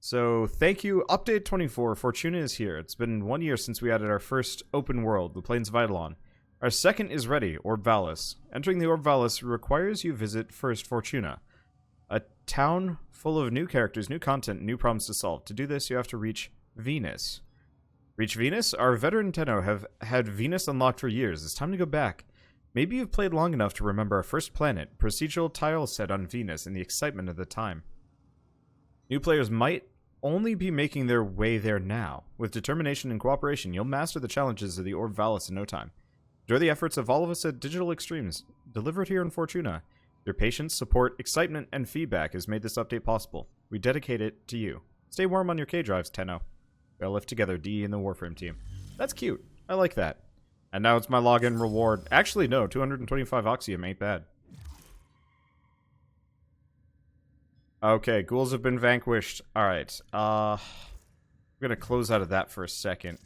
So, thank you. Update 24. Fortuna is here. It's been 1 year since we added our first open world, the Plains of Eidolon. Our second is ready, Orb Valis. Entering the Orb Valis requires you visit first Fortuna, a town full of new characters, new content, new problems to solve. To do this, you have to reach Venus. Reach Venus? Our veteran Tenno have had Venus unlocked for years. It's time to go back. Maybe you've played long enough to remember our first planet, procedural tile set on Venus, and the excitement of the time. New players might only be making their way there now. With determination and cooperation, you'll master the challenges of the Orb Valis in no time. Enjoy the efforts of all of us at Digital Extremes, delivered here in Fortuna. Your patience, support, excitement, and feedback has made this update possible. We dedicate it to you. Stay warm on your K-drives, Tenno. We all live together, D and the Warframe team. That's cute. I like that. And now it's my login reward. Actually, no, 225 Oxium ain't bad. Okay, ghouls have been vanquished. Alright, I'm gonna close out of that for a second.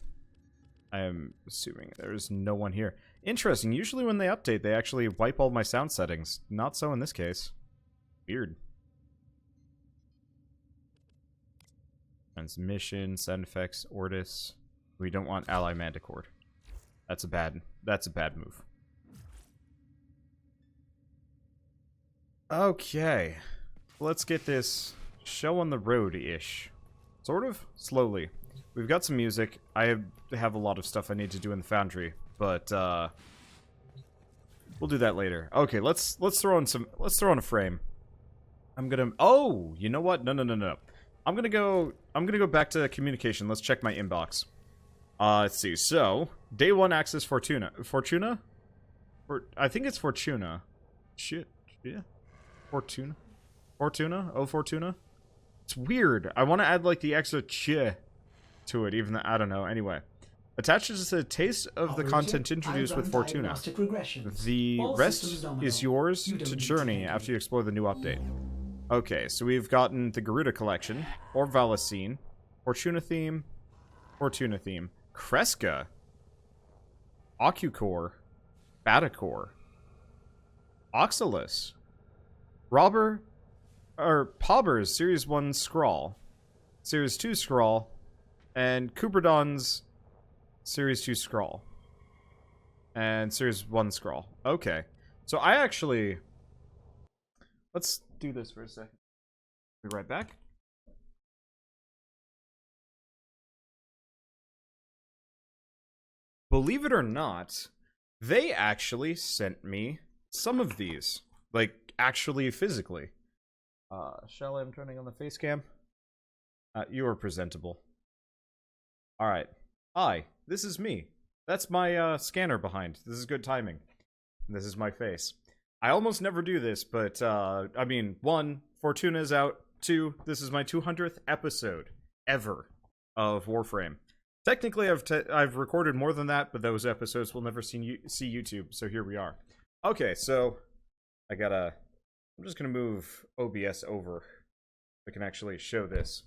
I am assuming there's no one here. Interesting, usually when they update, they actually wipe all my sound settings. Not so in this case. Weird. Transmission, sound effects, Ortis. We don't want Ally Manticore. That's a bad move. Okay. Let's get this show on the road-ish. Sort of. Slowly. We've got some music. I have a lot of stuff I need to do in the foundry, but we'll do that later. Okay, let's throw on a frame. I'm gonna you know what? No. I'm gonna go back to communication. Let's check my inbox. Let's see. So, day 1 access Fortuna. Fortuna? I think it's Fortuna. Shit. Yeah. Fortuna. Fortuna? Oh, Fortuna? It's weird. I want to add, like, the extra ch to it, even though, I don't know. Anyway. Attached is a taste of the content introduced with Fortuna. The rest is yours to journey after you explore the new update. Okay, so we've gotten the Garuda collection, Orb Valis scene, Fortuna theme, Kreska, Ocucore, Batacore, Oxalis, Pobber's Series 1 Scrawl, Series 2 Scrawl, and Kuperdon's Series 2 Scrawl, and Series 1 Scrawl. Okay, so I actually... Let's do this for a second. Be right back. Believe it or not, they actually sent me some of these. Like, actually, physically. Shall I'm turning on the face cam? You are presentable. Alright. Hi, this is me. That's my scanner behind. This is good timing. This is my face. I almost never do this, but, I mean, 1, Fortuna is out. 2, this is my 200th episode ever of Warframe. Technically, I've recorded more than that, but those episodes will never see YouTube, so here we are. Okay, so I'm just gonna move OBS over so I can actually show this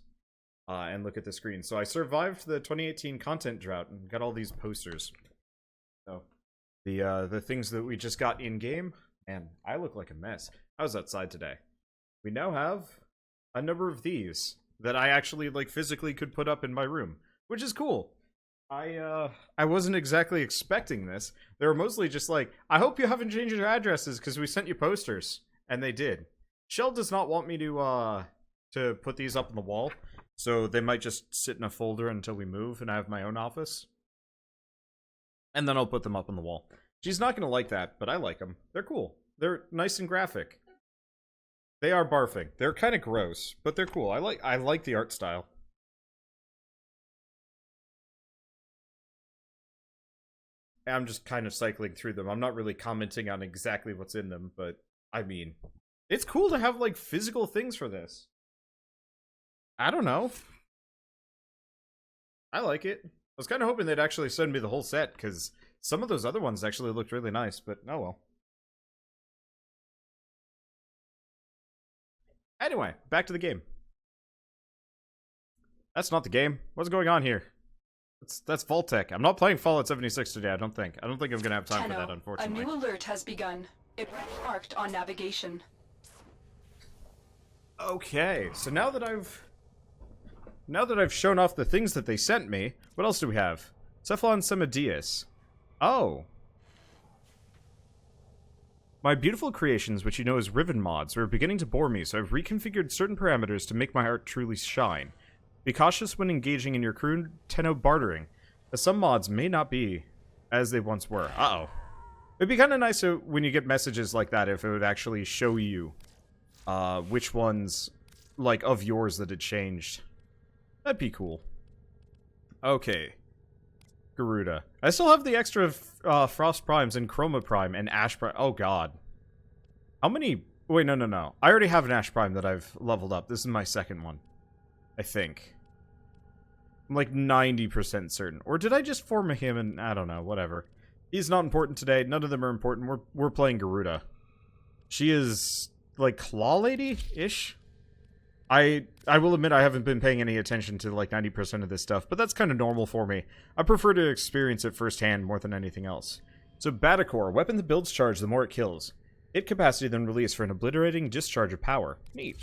and look at the screen. So I survived the 2018 content drought and got all these posters. So the things that we just got in game, man, I look like a mess. I was outside today. We now have a number of these that I actually like physically could put up in my room, which is cool. I wasn't exactly expecting this. They were mostly just like, I hope you haven't changed your addresses because we sent you posters. And they did. Shell does not want me to put these up on the wall, so they might just sit in a folder until we move and I have my own office. And then I'll put them up on the wall. She's not gonna like that, but I like them. They're cool. They're nice and graphic. They are barfing. They're kind of gross, but they're cool. I like the art style. I'm just kind of cycling through them. I'm not really commenting on exactly what's in them, but I mean, it's cool to have, like, physical things for this. I don't know. I like it. I was kind of hoping they'd actually send me the whole set, because some of those other ones actually looked really nice, but oh well. Anyway, back to the game. That's not the game. What's going on here? That's Vault-Tec. I'm not playing Fallout 76 today, I don't think. I don't think I'm gonna have time for that, unfortunately. A new alert has begun. It marked on navigation. Okay, so now that now that I've shown off the things that they sent me, what else do we have? Cephalon Semadius. Oh. My beautiful creations, which you know as Riven mods, are beginning to bore me, so I've reconfigured certain parameters to make my art truly shine. Be cautious when engaging in your crude Tenno bartering, as some mods may not be as they once were. Uh-oh. It'd be kind of nice when you get messages like that if it would actually show you which ones, like, of yours that had changed. That'd be cool. Okay. Garuda. I still have the extra Frost Primes and Chroma Prime and Ash Prime. Oh, God. How many... Wait, no. I already have an Ash Prime that I've leveled up. This is my second one. I think. I'm like 90% certain. Or did I just form him and... I don't know, whatever. He's not important today. None of them are important. We're playing Garuda. She is, like, Claw Lady-ish? I will admit I haven't been paying any attention to like 90% of this stuff, but that's kind of normal for me. I prefer to experience it firsthand more than anything else. So Batacore, weapon that builds charge the more it kills. Hit capacity then release for an obliterating discharge of power. Neat.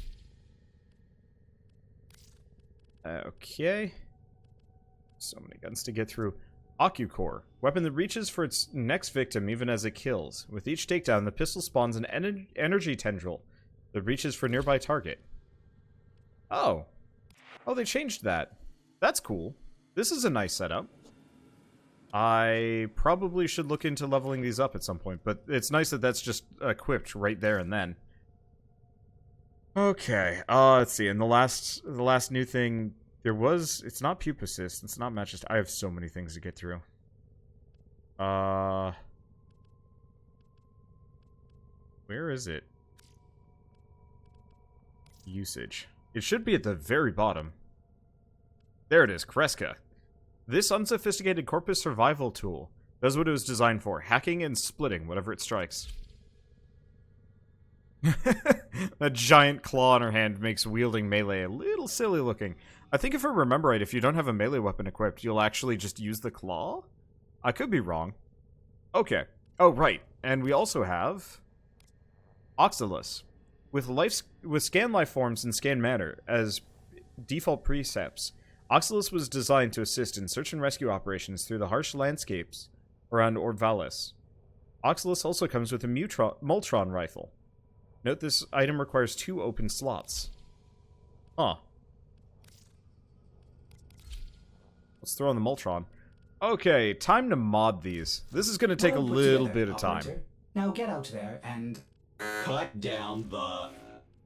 Okay. So many guns to get through. Ocucore, weapon that reaches for its next victim even as it kills. With each takedown, the pistol spawns an energy tendril that reaches for a nearby target. Oh. Oh, they changed that. That's cool. This is a nice setup. I probably should look into leveling these up at some point, but it's nice that that's just equipped right there and then. Okay. Let's see. And the last new thing there was, it's not Pupa Assist, it's not Match. I have so many things to get through. Where is it? Usage. It should be at the very bottom. There it is, Kreska. This unsophisticated corpus survival tool does what it was designed for, hacking and splitting whatever it strikes. That giant claw in her hand makes wielding melee a little silly looking. I think if I remember right, if you don't have a melee weapon equipped, you'll actually just use the claw? I could be wrong. Okay. Oh, right. And we also have Oxylus. With scan life forms and scan matter as default precepts, Oxylus was designed to assist in search and rescue operations through the harsh landscapes around Orvalis. Oxylus also comes with a Moltron rifle. Note this item requires 2 open slots. Huh. Let's throw on the Moltron. Okay, time to mod these. This is going to take a little bit of time. Now get out there and... cut down the...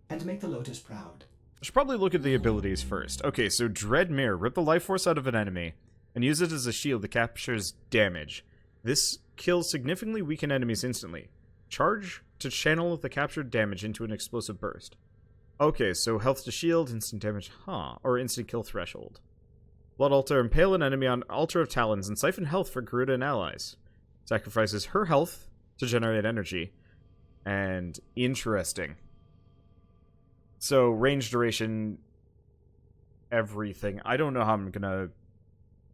and make the Lotus proud. I should probably look at the abilities first. Okay, so Dread Mirror. Rip the life force out of an enemy and use it as a shield that captures damage. This kills significantly weakened enemies instantly. Charge to channel the captured damage into an explosive burst. Okay, so health to shield, instant damage, or instant kill threshold. Blood Altar, impale an enemy on Altar of Talons and siphon health for Garuda and allies. Sacrifices her health to generate energy. And interesting. So, range duration, everything. I don't know how I'm gonna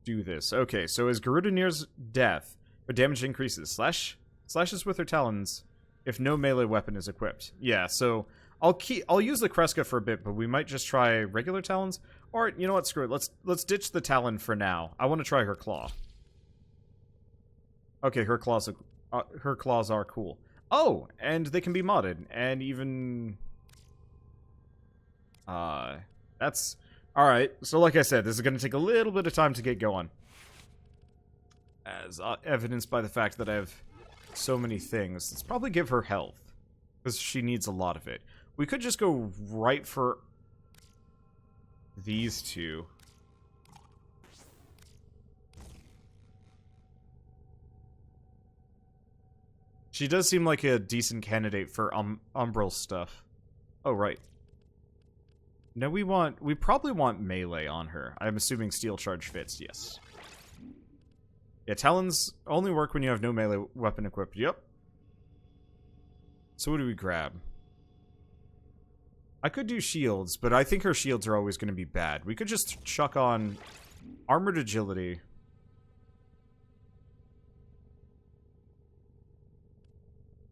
do this. Okay, so as Garuda nears death, her damage increases. Slashes with her talons if no melee weapon is equipped. Yeah, so I'll use the Kreska for a bit, but we might just try regular talons. Or, you know what, screw it. Let's ditch the talon for now. I want to try her claw. Okay, her claws are cool. Oh, and they can be modded, and even... that's... Alright, so like I said, this is going to take a little bit of time to get going. As evidenced by the fact that I have so many things. Let's probably give her health, because she needs a lot of it. We could just go right for these two. She does seem like a decent candidate for Umbral stuff. Oh, right. No, we probably want melee on her. I'm assuming Steel Charge fits, yes. Yeah, Talons only work when you have no melee weapon equipped. Yep. So what do we grab? I could do shields, but I think her shields are always going to be bad. We could just chuck on Armored Agility.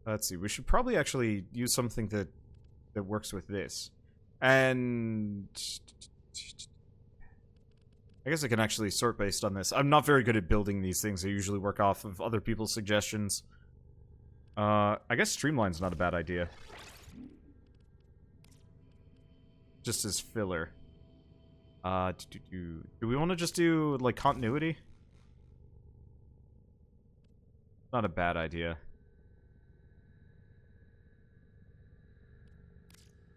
Let's see. We should probably actually use something that works with this. And I guess I can actually sort based on this. I'm not very good at building these things. I usually work off of other people's suggestions. I guess streamline's not a bad idea. Just as filler. Do we want to just do, like, continuity? Not a bad idea.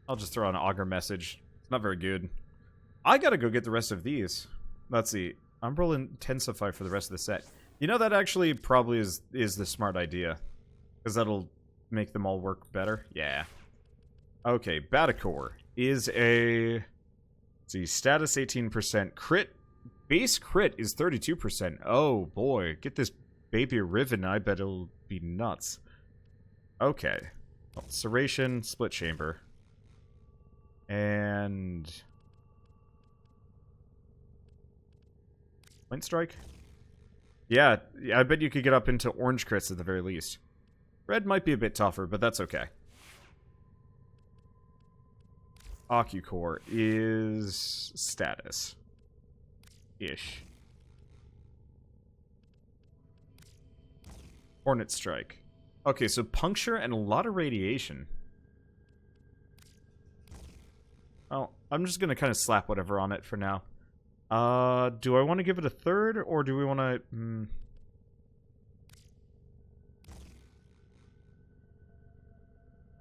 I'll just throw an auger message. It's not very good. I gotta go get the rest of these. Let's see. I'm rolling Intensify for the rest of the set. You know, that actually probably is the smart idea. Because that'll make them all work better. Yeah. Okay, Batacore is a... Let's see, status 18%. Crit. Base crit is 32%. Oh, boy. Get this baby riven. I bet it'll be nuts. Okay. Well, Serration, Split Chamber. And... Point Strike? Yeah, I bet you could get up into orange crits at the very least. Red might be a bit tougher, but that's okay. Occucore is status. Ish. Hornet Strike. Okay, so puncture and a lot of radiation. Oh, I'm just gonna kind of slap whatever on it for now. Do I want to give it a third, or do we want to...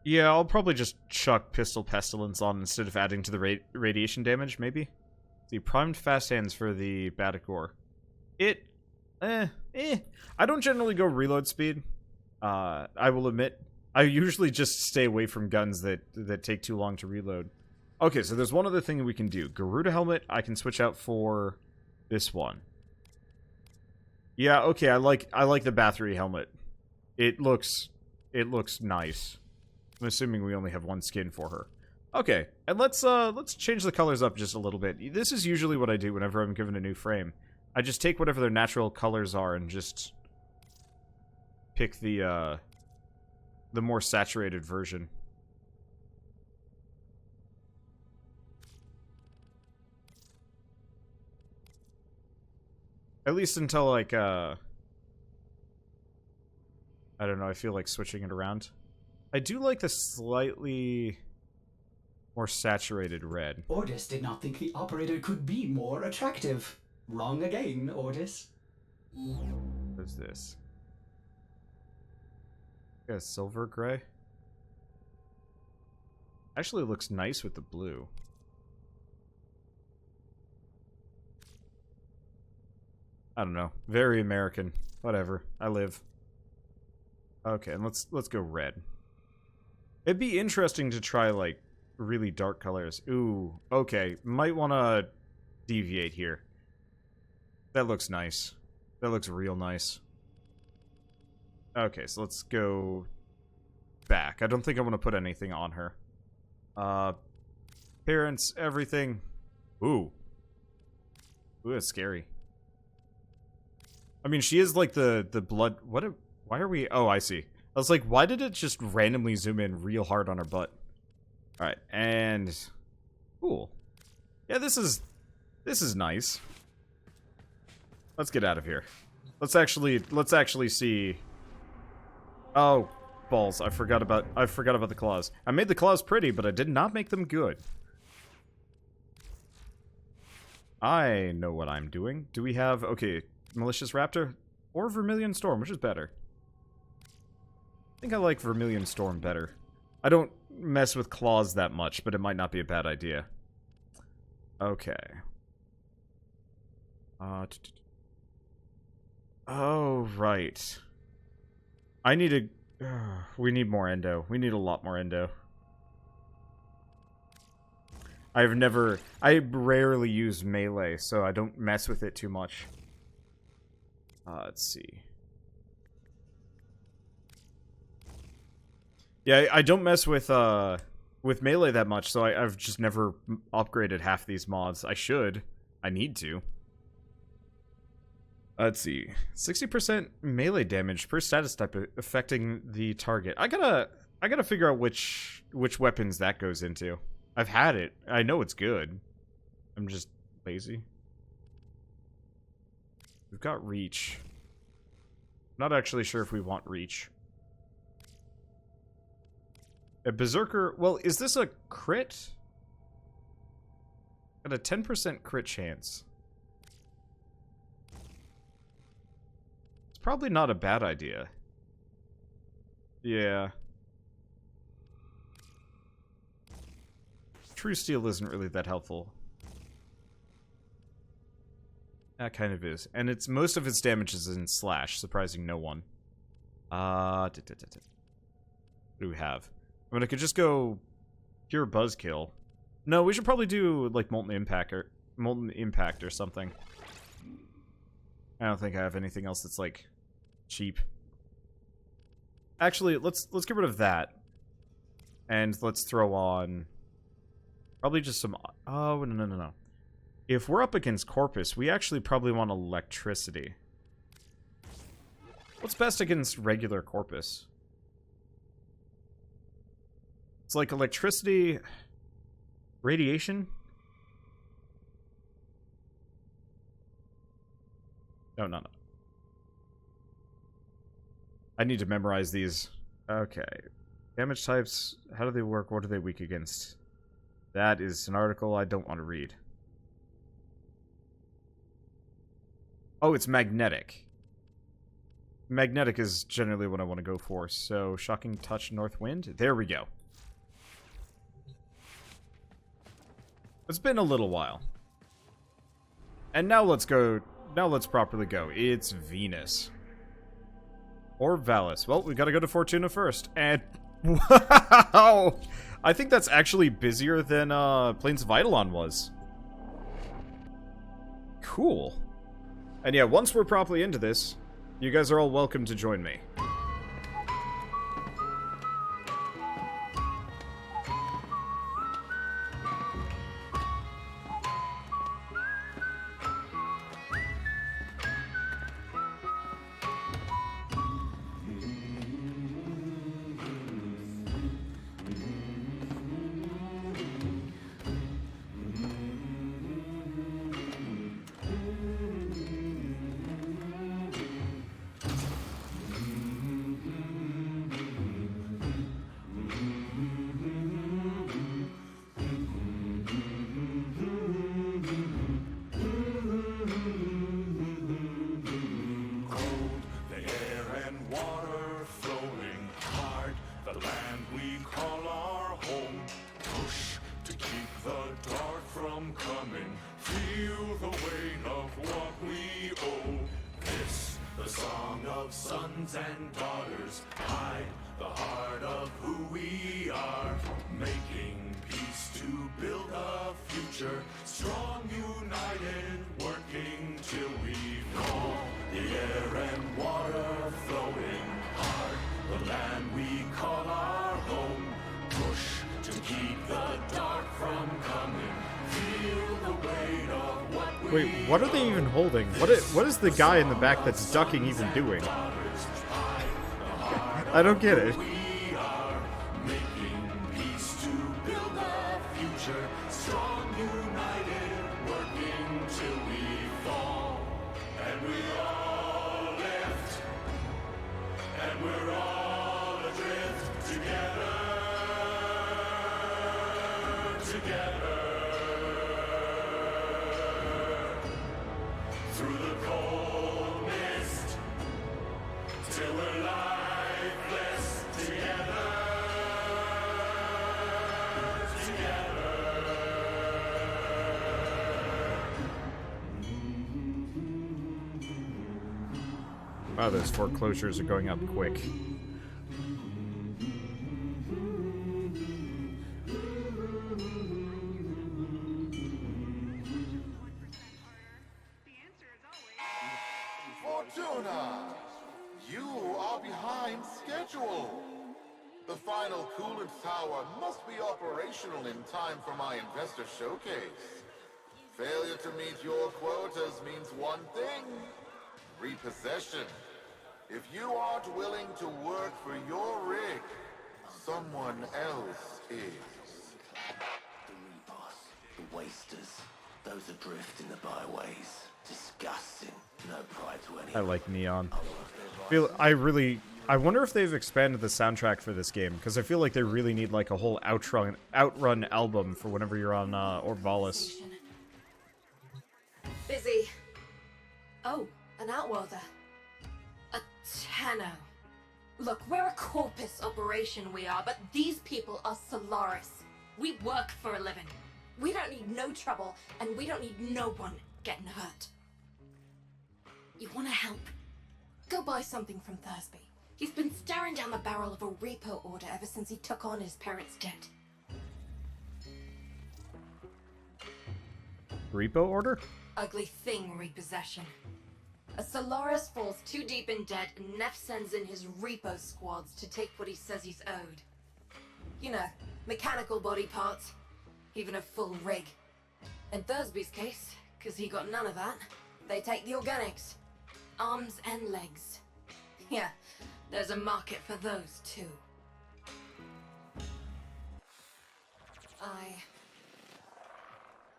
Yeah, I'll probably just chuck Pistol Pestilence on instead of adding to the radiation damage, maybe? The primed fast hands for the Batacore. I don't generally go reload speed. I will admit. I usually just stay away from guns that take too long to reload. Okay, so there's one other thing we can do. Garuda Helmet, I can switch out for this one. Yeah, okay, I like the Bathory Helmet. It looks nice. I'm assuming we only have one skin for her. Okay, and let's change the colors up just a little bit. This is usually what I do whenever I'm given a new frame. I just take whatever their natural colors are and just pick the more saturated version. At least until, like, I don't know, I feel like switching it around. I do like the slightly more saturated red. Ordis did not think the operator could be more attractive. Wrong again, Ordis. What is this? Got a silver gray. Actually looks nice with the blue. I don't know. Very American. Whatever. I live. Okay, and let's go red. It'd be interesting to try, like, really dark colors. Ooh, okay. Might want to deviate here. That looks nice. That looks real nice. Okay, so let's go back. I don't think I want to put anything on her. Appearance, everything. Ooh. Ooh, that's scary. I mean, she is like the blood... Why are we... Oh, I see. I was like, why did it just randomly zoom in real hard on her butt? Alright, and... Cool. Yeah, this is nice. Let's get out of here. Let's actually see... Oh, balls. I forgot about the claws. I made the claws pretty, but I did not make them good. I know what I'm doing. Do we have... Okay, Malicious Raptor or Vermilion Storm, which is better? I think I like Vermilion Storm better. I don't mess with claws that much, but it might not be a bad idea. Okay. Oh, right. I need to... we need more endo. We need a lot more endo. I rarely use melee, so I don't mess with it too much. Let's see. Yeah, I don't mess with melee that much, so I've just never upgraded half these mods. I should. I need to. Let's see. 60% melee damage per status type affecting the target. I gotta figure out which weapons that goes into. I've had it. I know it's good. I'm just lazy. We've got reach. Not actually sure if we want reach. A berserker... Well, is this a crit? Got a 10% crit chance. It's probably not a bad idea. Yeah. True steel isn't really that helpful. That kind of is. And it's most of its damage is in slash, surprising no one. What do we have? I mean, I could just go pure buzzkill. No, we should probably do like molten impact or something. I don't think I have anything else that's like cheap. Actually, let's get rid of that. And let's throw on probably just some... Oh, no. If we're up against Corpus, we actually probably want electricity. What's best against regular Corpus? It's like electricity... Radiation? No. I need to memorize these. Okay. Damage types, how do they work? What are they weak against? That is an article I don't want to read. Oh, it's magnetic. Magnetic is generally what I want to go for. So, Shocking Touch, North Wind. There we go. It's been a little while. And now let's go. Now let's properly go. It's Venus. Or Valis. Well, we gotta go to Fortuna first. And... Wow! I think that's actually busier than Plains of Eidolon was. Cool. And yeah, once we're properly into this, you guys are all welcome to join me. And daughters hide the heart of who we are, making peace to build a future, strong, united, working till we fall. The air and water flowing hard, the land we call our home. Push to keep the dark from coming. Feel the weight of what we... Wait, what are they even holding? What is the guy in the back that's ducking even doing? I don't get it. We are making peace to build a future, strong, united, working till we fall. And we all lift, and we're all adrift together, through the cold mist, till we're lifeless together. Wow, those foreclosures are going up quick. Fortuna! You are behind schedule! The final coolant tower must be operational in time for my investor showcase. Failure to meet your quotas means one thing: repossession. If you aren't willing to work for your rig, someone else is. The Reapers, the Wasters, Those adrift in the byways. Disgusting. No pride to any. I like Neon. I wonder if they've expanded the soundtrack for this game, because I feel like they really need like a whole outrun album for whenever you're on Orvalis. Busy. Oh, an outworlder. A Tenno. Look, we're a corpus operation, we are, but these people are Solaris. We work for a living. We don't need no trouble, and we don't need no one getting hurt. You want to help? Go buy something from Thursby. He's been staring down the barrel of a repo order ever since he took on his parents' debt. Repo order? Ugly thing repossession. A Solaris falls too deep in debt and Neff sends in his repo squads to take what he says he's owed. You know, mechanical body parts, even a full rig. In Thursby's case, because he got none of that, they take the organics. Arms and legs. Yeah, there's a market for those too.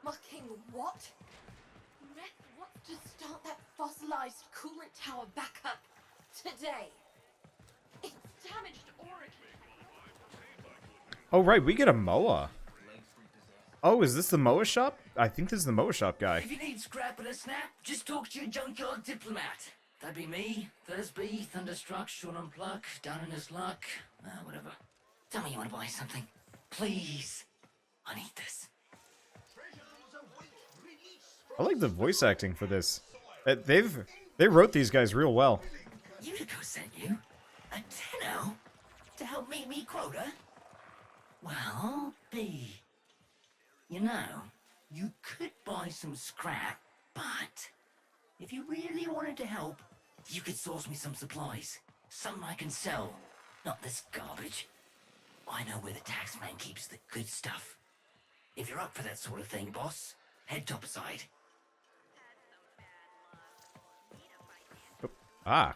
Mucking what? Neff wants to start that fossilized coolant tower back up today. It's damaged Oregon. Oh right, we get a MOA. Oh, is this the MOA shop? I think this is the MOA shop guy. If you need scrap and a snap, just talk to your junkyard diplomat. That'd be me, Thursby, Thunderstruck, Sean on Pluck, Down in his luck, whatever. Tell me you want to buy something. Please. I need this. I like the voice acting for this. They wrote these guys real well. Unico sent you? A Tenno? To help meet me quota? Well, B. You know, you could buy some scrap, but if you really wanted to help, you could source me some supplies. Something I can sell. Not this garbage. I know where the taxman keeps the good stuff. If you're up for that sort of thing, boss, head topside. Ah.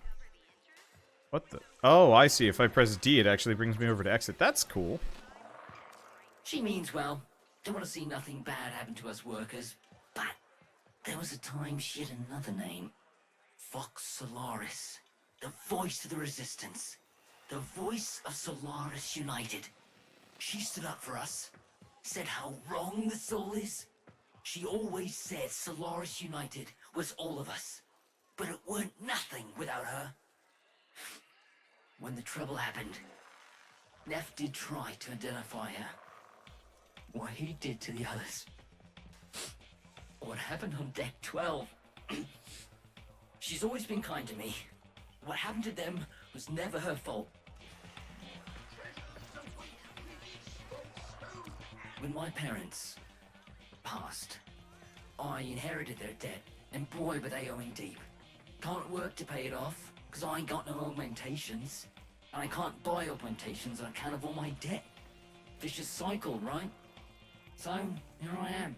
What the? Oh, I see. If I press D, it actually brings me over to exit. That's cool. She means well. Don't want to see nothing bad happen to us workers. But there was a time she had another name. Vox Solaris. The voice of the resistance. The voice of Solaris United. She stood up for us. Said how wrong the soul is. She always said Solaris United was all of us. But it weren't nothing without her. When the trouble happened, Neff did try to identify her. What he did to the others. What happened on deck 12. She's always been kind to me. What happened to them was never her fault. When my parents passed, I inherited their debt, and boy were they owing deep. Can't work to pay it off, because I ain't got no augmentations. And I can't buy augmentations on account of all my debt. Vicious cycle, right? So, here I am,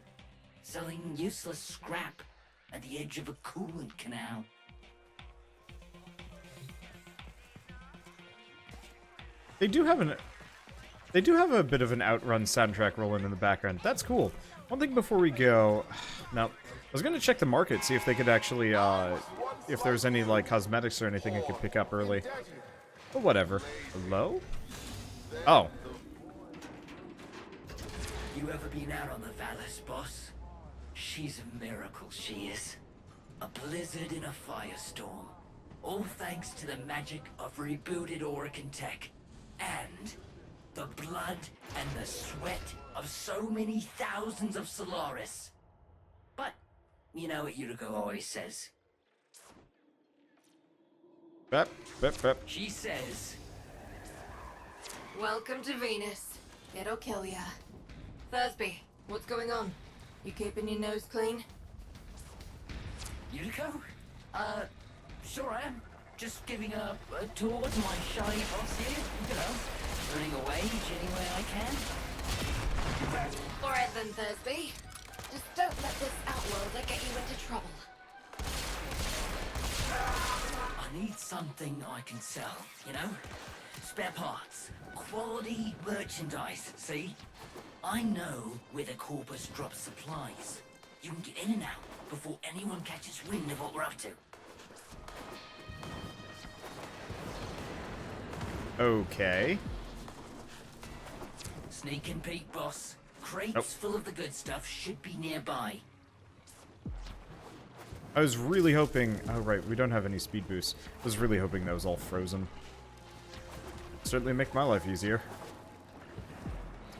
selling useless scrap at the edge of a coolant canal. They do have a bit of an Outrun soundtrack rolling in the background. That's cool. One thing before we go, now I was gonna check the market, see if they could actually, if there's any like cosmetics or anything I could pick up early. But whatever. Hello? Oh. You ever been out on the Valus, boss? She's a miracle, she is. A blizzard in a firestorm. All thanks to the magic of rebooted Oregon tech. And the blood and the sweat of so many thousands of Solaris. But, you know what Yuriko always says. Bep, bep, bep. She says, Welcome to Venus. It'll kill ya. Thursby, what's going on? You keeping your nose clean? Yuriko? Sure I am. Just giving a tour to my shiny boss here, you know. Earning a wage any way I can. Alright then, Thursby. Just don't let this outworlder get you into trouble. I need something I can sell, you know? Spare parts, quality merchandise, see? I know where the corpus drops supplies. You can get in and out before anyone catches wind of what we're up to. Okay. Sneak and peek, boss. Crates full of the good stuff should be nearby. I was really hoping... Oh, right, we don't have any speed boosts. I was really hoping that was all frozen. Certainly make my life easier.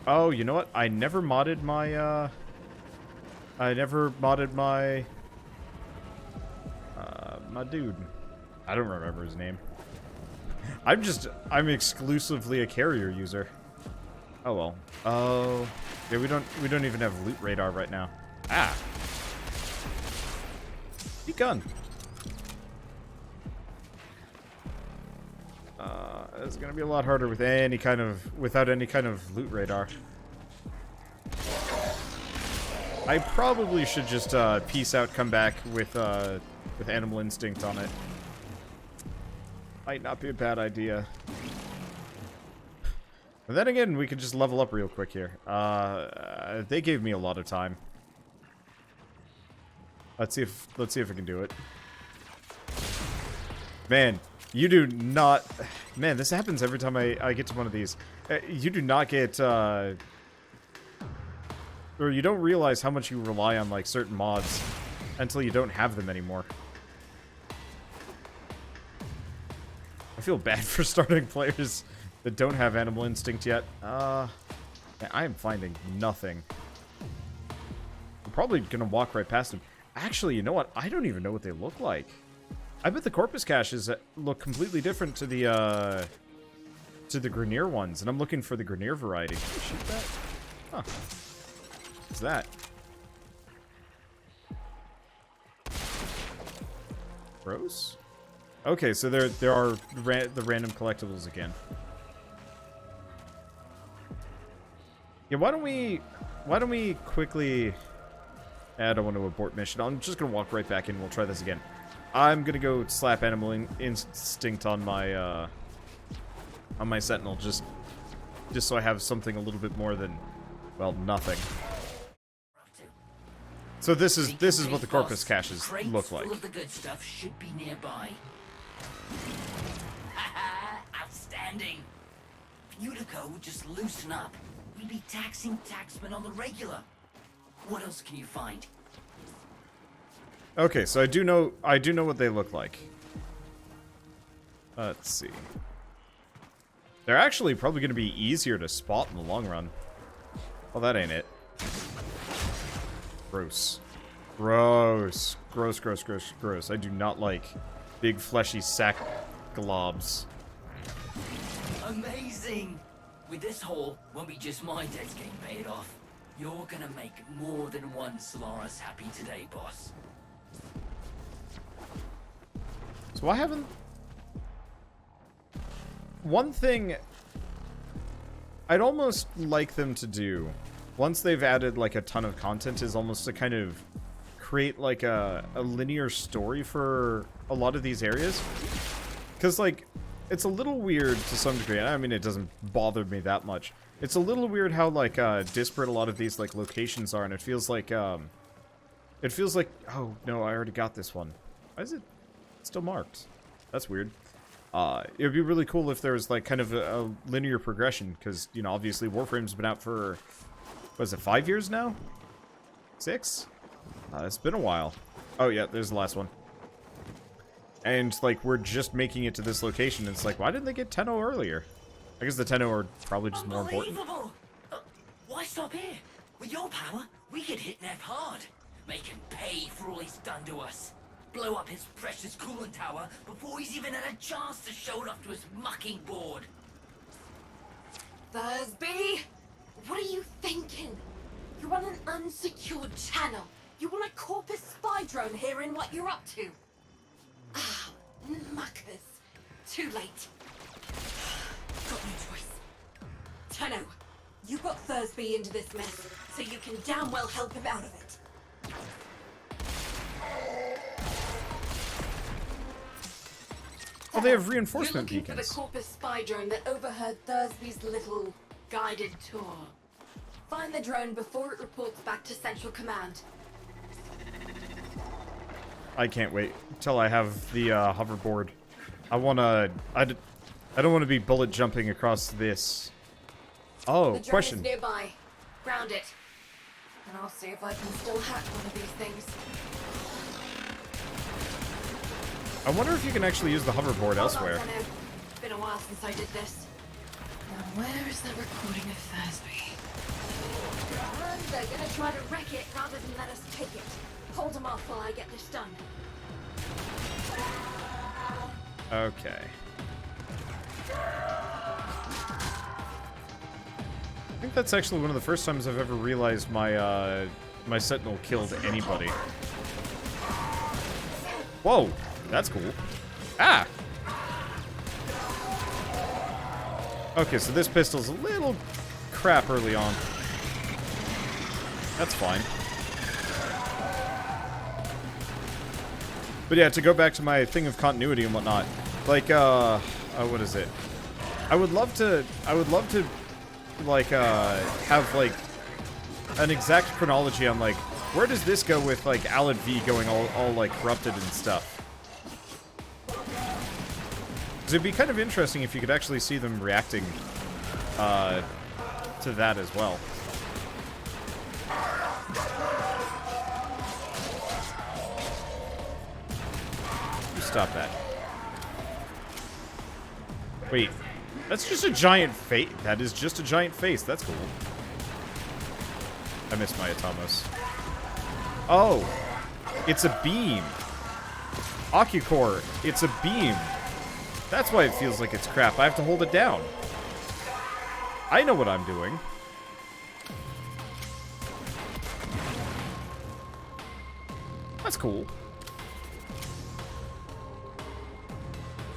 Oh, you know what? I never modded my, my dude. I don't remember his name. I'm exclusively a carrier user. Oh well. Oh, yeah, we don't even have loot radar right now. Ah. Be gun. It's gonna be a lot harder with without any kind of loot radar. I probably should just peace out, come back with animal instinct on it. Might not be a bad idea. But then again, we could just level up real quick here. They gave me a lot of time. Let's see if we can do it. Man, you do not... Man, this happens every time I get to one of these. You do not get... Or you don't realize how much you rely on, like, certain mods until you don't have them anymore. I feel bad for starting players that don't have animal instinct yet. Man, I am finding nothing. I'm probably gonna walk right past them. Actually, you know what? I don't even know what they look like. I bet the corpus caches look completely different to the Grineer ones, and I'm looking for the Grineer variety. Can I shoot that? Huh. What's that? Gross? Okay, so there are the random collectibles again. Yeah, why don't we quickly... I don't want to abort mission. I'm just gonna walk right back in. We'll try this again. I'm gonna go slap animal instinct on my sentinel, just so I have something a little bit more than, well, nothing. So this is what the corpus caches look like. All of the good stuff should be nearby. Outstanding. If Utica would just loosen up, we'd be taxing taxmen on the regular. What else can you find? Okay, so I do know what they look like. Let's see. They're actually probably going to be easier to spot in the long run. Well, that ain't it. Gross. Gross. Gross, gross, gross, gross. I do not like big fleshy sack globs. Amazing! With this haul, won't be just my debts getting paid off. You're gonna make more than one Solaris happy today, boss. So I haven't... One thing I'd almost like them to do, once they've added like a ton of content, is almost to kind of create like a linear story for a lot of these areas. Because like, it's a little weird to some degree. I mean, it doesn't bother me that much. It's a little weird how like disparate a lot of these like locations are, and it feels like oh no, I already got this one. Why is it still marked? That's weird. It would be really cool if there was like kind of a linear progression, because you know obviously Warframe's been out for, what is it, 5 years now? 6? It's been a while. Oh yeah, there's the last one. And like we're just making it to this location. And it's like, why didn't they get Tenno earlier? I guess the Tenno are probably just more important. Why stop here? With your power, we could hit Nev hard. Make him pay for all he's done to us. Blow up his precious coolant tower before he's even had a chance to show it off to his mucking board. Thursby, what are you thinking? You're on an unsecured channel. You want a corpus spy drone hearing what you're up to? Ah, muckers. Too late. Got no choice. Tenno, you got Thursby into this mess, so you can damn well help him out of it. Oh, they have reinforcement You're looking beacons. for the corpus spy drone that overheard Thursby's little guided tour. Find the drone before it reports back to Central Command. I can't wait till I have the hoverboard. I wanna... I don't want to be bullet jumping across this. Oh, The drone question. is nearby. Ground it. And I'll see if I can still hack one of these things. I wonder if you can actually use the hoverboard elsewhere. Hold on, Tenno. It's been a while since I did this. Now where is that recording of Thursby? And they're gonna try to wreck it rather than let us take it. Hold them off while I get this done. Okay. I think that's actually one of the first times I've ever realized my my sentinel killed anybody. Whoa, that's cool. Ah! Okay, so this pistol's a little crap early on. That's fine. But yeah, to go back to my thing of continuity and whatnot, like, what is it? I would love to, like, have, like, an exact chronology on, like, where does this go with, like, Alad V going all like, corrupted and stuff? 'Cause it'd be kind of interesting if you could actually see them reacting, to that as well. Stop that. Wait, that's just a giant face. That is just a giant face. That's cool. I missed my Atomos. Oh, it's a beam. Ocucore, it's a beam. That's why it feels like it's crap. I have to hold it down. I know what I'm doing. That's cool.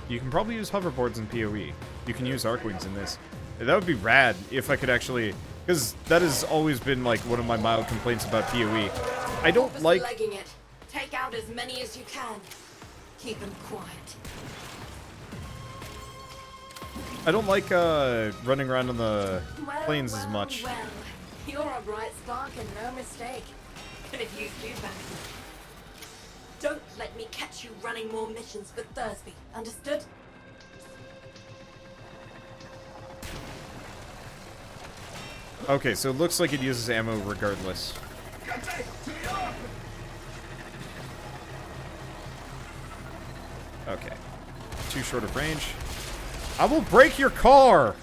You can probably use hoverboards in PoE. You can use Arcwings in this. That would be rad if I could actually... Because that has always been, like, one of my mild complaints about PoE. I don't like... Legging it. Take out as many as you can. Keep them quiet. I don't like, running around on the plains as much. Well, you're a bright spark and no mistake. Could have used you back. Don't let me catch you running more missions for Thursby. Understood? Okay, so it looks like it uses ammo regardless. Okay. Too short of range. I will break your car!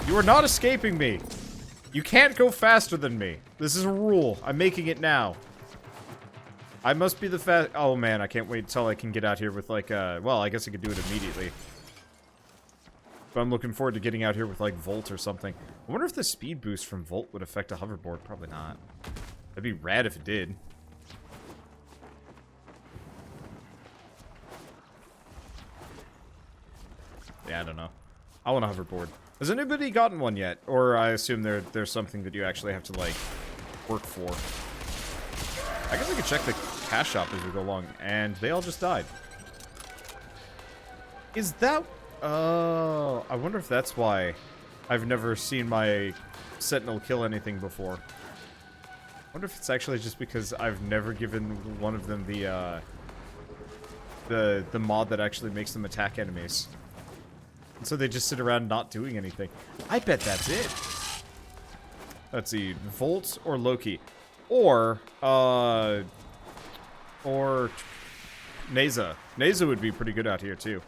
You are not escaping me. You can't go faster than me. This is a rule. I'm making it now. I must be the fast... Oh, man, I can't wait till I can get out here with, like, well, I guess I could do it immediately. But I'm looking forward to getting out here with, like, Volt or something. I wonder if the speed boost from Volt would affect a hoverboard. Probably not. That'd be rad if it did. Yeah, I don't know. I want a hoverboard. Has anybody gotten one yet? Or I assume there's something that you actually have to, like, work for. I guess I could check the cash shop as we go along, and they all just died. Is that... Oh, I wonder if that's why I've never seen my Sentinel kill anything before. I wonder if it's actually just because I've never given one of them the mod that actually makes them attack enemies. And so they just sit around not doing anything. I bet that's it. Let's see, Volt or Loki. Or Neza. Neza would be pretty good out here, too.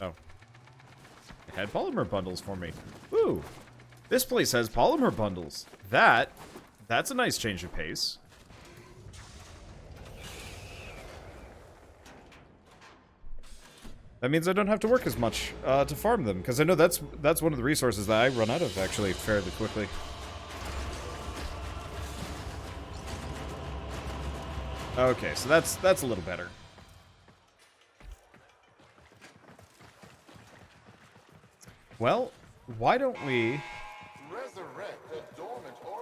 Oh. It had polymer bundles for me. Ooh. This place has polymer bundles. That's a nice change of pace. That means I don't have to work as much to farm them, because I know that's one of the resources that I run out of, actually, fairly quickly. Okay, so that's a little better. Well, why don't we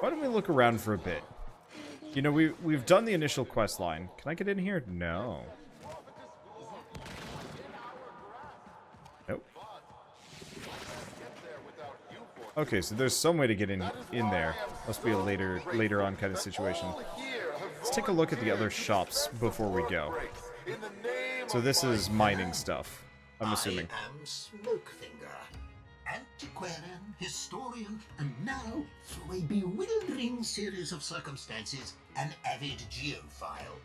look around for a bit? You know, we've done the initial quest line. Can I get in here? No. Nope. Okay, so there's some way to get in there. Must be a later on kind of situation. Let's take a look at the other shops before we go. So this is mining stuff, I'm assuming. I am Smokefinger, antiquarian, historian, and now, through a bewildering series of circumstances, an avid geophile.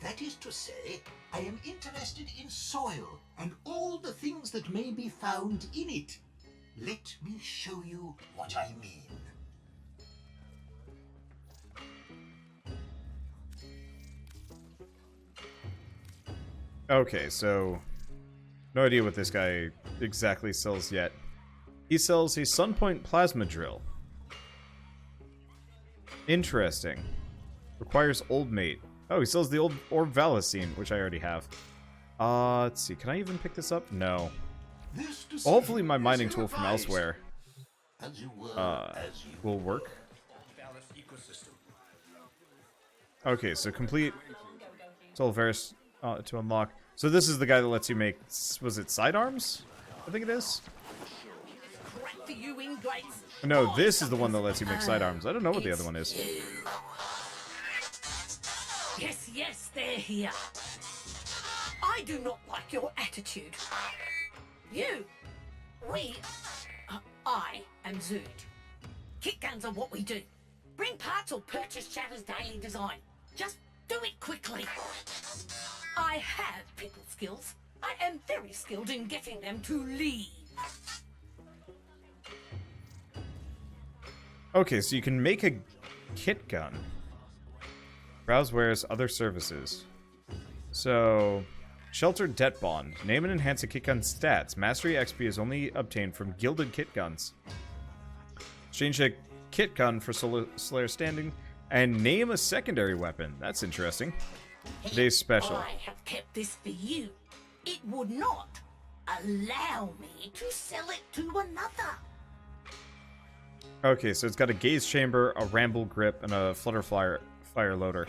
That is to say, I am interested in soil and all the things that may be found in it. Let me show you what I mean. Okay, so no idea what this guy exactly sells yet. He sells a Sunpoint plasma drill. Interesting. Requires old mate. Oh, he sells the old Orb Valicine, which I already have. Let's see. Can I even pick this up? No. Well, hopefully my mining tool from elsewhere will work. Okay, so complete Solvaris to unlock. So this is the guy that lets you make, was it sidearms? I think it is. No, this is the one that lets you make sidearms. I don't know what the other one is. Yes, yes, they're here. I do not like your attitude. You, I am Zood. Kit guns are what we do. Bring parts or purchase Chatter's daily design. Just do it quickly. I have people skills. I am very skilled in getting them to leave. Okay, so you can make a kit gun. Browse wares, other services. So, Sheltered Det Bond. Name and enhance a kit gun's stats. Mastery XP is only obtained from gilded kit guns. Exchange a kit gun for Slayer standing. And name a secondary weapon. That's interesting. Today's special. I have kept this for you. It would not allow me to sell it to another. Okay, so it's got a gaze chamber, a ramble grip, and a flutter fire loader.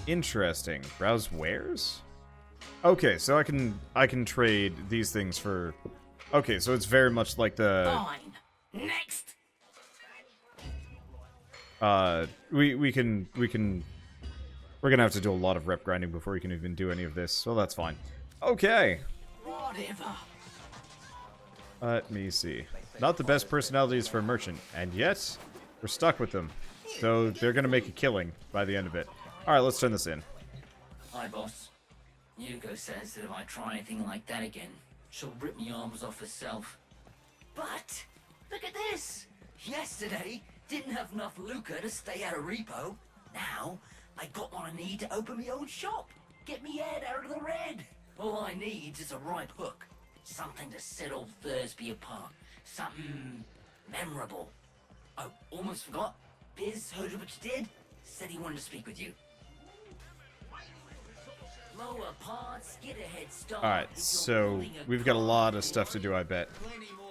Interesting. Browse wares? Okay, so I can trade these things for. Okay, so it's very much like the. Fine. Next. We're gonna have to do a lot of rep grinding before we can even do any of this, so that's fine. Okay. Whatever. Let me see. Not the best personalities for a merchant, and yet we're stuck with them. So they're gonna make a killing by the end of it. Alright, let's turn this in. Hi, boss. Yuko says that if I try anything like that again, she'll rip me arms off herself. But, look at this! Yesterday, didn't have enough lucre to stay out of repo. Now, I got what I need to open my own shop. Get me head out of the red. All I need is a ripe hook. Something to set old Thursby apart. Something memorable. Oh, almost forgot. Biz heard what you did. Said he wanted to speak with you. Lower parts, get a head start. Alright, so we've got a lot of stuff to do, I bet.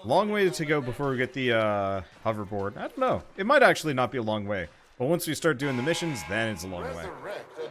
Long way to go before we get the hoverboard. I don't know. It might actually not be a long way. But once we start doing the missions, then it's a long way. Resurrect a